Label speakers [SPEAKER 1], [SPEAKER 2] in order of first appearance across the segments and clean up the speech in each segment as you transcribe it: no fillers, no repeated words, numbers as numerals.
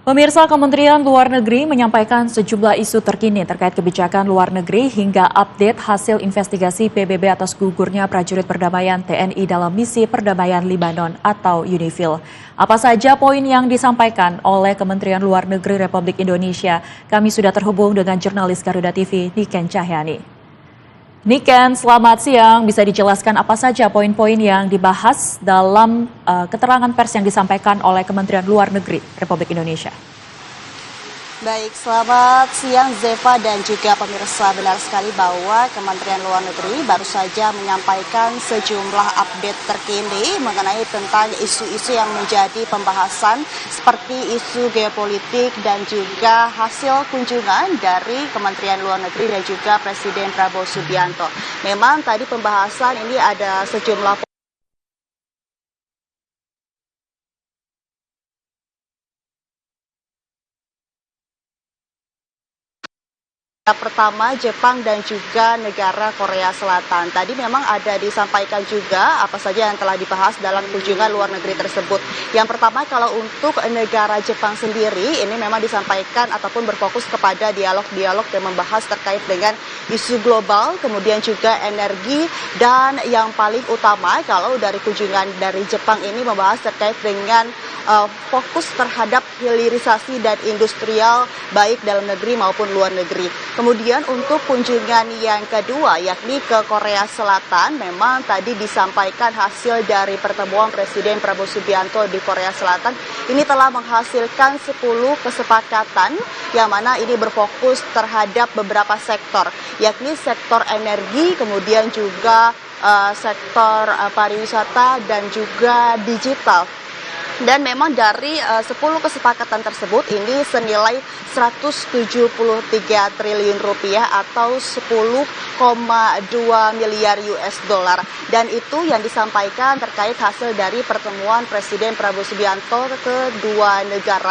[SPEAKER 1] Pemirsa, Kementerian Luar Negeri menyampaikan sejumlah isu terkini terkait kebijakan luar negeri hingga update hasil investigasi PBB atas gugurnya prajurit perdamaian TNI dalam misi perdamaian Libanon atau UNIFIL. Apa saja poin yang disampaikan oleh Kementerian Luar Negeri Republik Indonesia? Kami sudah terhubung dengan jurnalis Garuda TV, Niken Cahyani. Niken, selamat siang. Bisa dijelaskan apa saja poin-poin yang dibahas dalam keterangan pers yang disampaikan oleh Kementerian Luar Negeri Republik Indonesia?
[SPEAKER 2] Baik, selamat siang Zeva dan juga pemirsa. Benar sekali bahwa Kementerian Luar Negeri baru saja menyampaikan sejumlah update terkini mengenai tentang isu-isu yang menjadi pembahasan seperti isu geopolitik dan juga hasil kunjungan dari Kementerian Luar Negeri dan juga Presiden Prabowo Subianto. Memang tadi pembahasan ini ada sejumlah pertama Jepang dan juga negara Korea Selatan. Tadi memang ada disampaikan juga apa saja yang telah dibahas dalam kunjungan luar negeri tersebut. Yang pertama, kalau untuk negara Jepang sendiri ini memang disampaikan ataupun berfokus kepada dialog-dialog yang membahas terkait dengan isu global, kemudian juga energi, dan yang paling utama kalau dari kunjungan dari Jepang ini membahas terkait dengan fokus terhadap hilirisasi dan industrial baik dalam negeri maupun luar negeri. Kemudian untuk kunjungan yang kedua yakni ke Korea Selatan, memang tadi disampaikan hasil dari pertemuan Presiden Prabowo Subianto di Korea Selatan ini telah menghasilkan 10 kesepakatan yang mana ini berfokus terhadap beberapa sektor, yakni sektor energi, kemudian juga sektor pariwisata dan juga digital. Dan memang dari 10 kesepakatan tersebut ini senilai 173 triliun rupiah atau 10,2 miliar US dollar. Dan itu yang disampaikan terkait hasil dari pertemuan Presiden Prabowo Subianto ke dua negara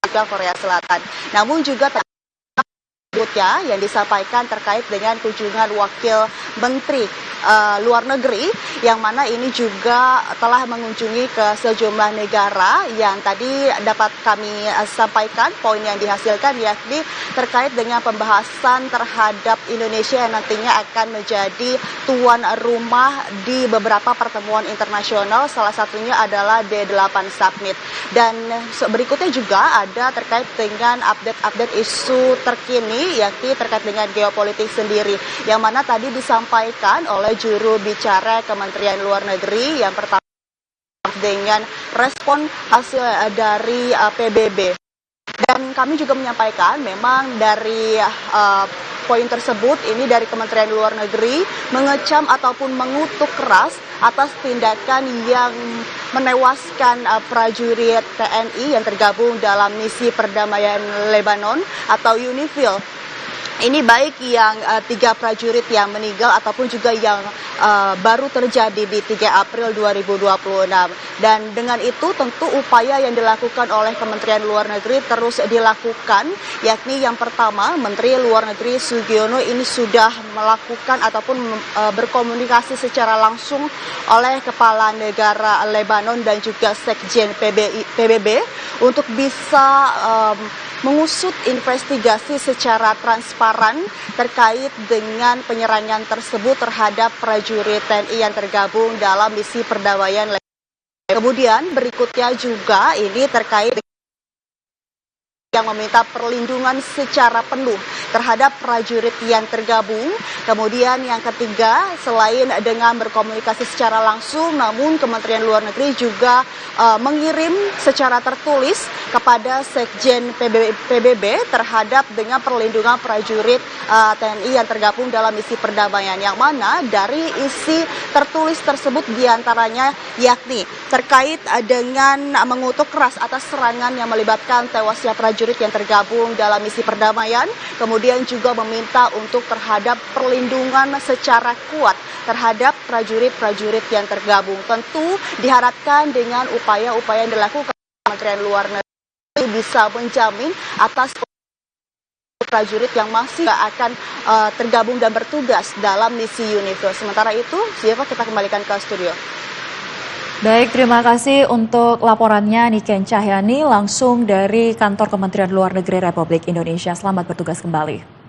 [SPEAKER 2] juga Korea Selatan. Namun juga berikutnya yang disampaikan terkait dengan kunjungan Wakil Menteri Luar Negeri yang mana ini juga telah mengunjungi ke sejumlah negara yang tadi dapat kami sampaikan poin yang dihasilkan yakni terkait dengan pembahasan terhadap Indonesia yang nantinya akan menjadi tuan rumah di beberapa pertemuan internasional, salah satunya adalah D8 Summit. Dan berikutnya juga ada terkait dengan update-update isu terkini yakni terkait dengan geopolitik sendiri yang mana tadi disampaikan oleh juru bicara Kementerian Luar Negeri yang pertama dengan respon hasil dari PBB. Dan kami juga menyampaikan memang dari poin tersebut ini dari Kementerian Luar Negeri mengecam ataupun mengutuk keras atas tindakan yang menewaskan prajurit TNI yang tergabung dalam misi perdamaian Lebanon atau UNIFIL. Ini baik yang 3 prajurit yang meninggal ataupun juga yang baru terjadi di 3 April 2026. Dan dengan itu tentu upaya yang dilakukan oleh Kementerian Luar Negeri terus dilakukan, yakni yang pertama Menteri Luar Negeri Sugiono ini sudah melakukan ataupun berkomunikasi secara langsung oleh Kepala Negara Lebanon dan juga Sekjen PBB untuk bisa mengusut investigasi secara transparan terkait dengan penyerangan tersebut terhadap prajurit TNI yang tergabung dalam misi perdamaian. Kemudian berikutnya juga ini terkait yang meminta perlindungan secara penuh terhadap prajurit yang tergabung. Kemudian yang ketiga, selain dengan berkomunikasi secara langsung, namun Kementerian Luar Negeri juga mengirim secara tertulis kepada Sekjen PBB terhadap dengan perlindungan prajurit TNI yang tergabung dalam misi perdamaian, yang mana dari isi tertulis tersebut diantaranya yakni terkait dengan mengutuk keras atas serangan yang melibatkan tewasnya prajurit yang tergabung dalam misi perdamaian, kemudian juga meminta untuk terhadap perlindungan secara kuat terhadap prajurit-prajurit yang tergabung. Tentu diharapkan dengan upaya-upaya yang dilakukan Kementerian Luar Negeri bisa menjamin atas prajurit yang masih akan tergabung dan bertugas dalam misi UNIFIL. Sementara itu, Ziva, kita kembalikan ke studio.
[SPEAKER 1] Baik, terima kasih untuk laporannya Niken Cahyani langsung dari kantor Kementerian Luar Negeri Republik Indonesia. Selamat bertugas kembali.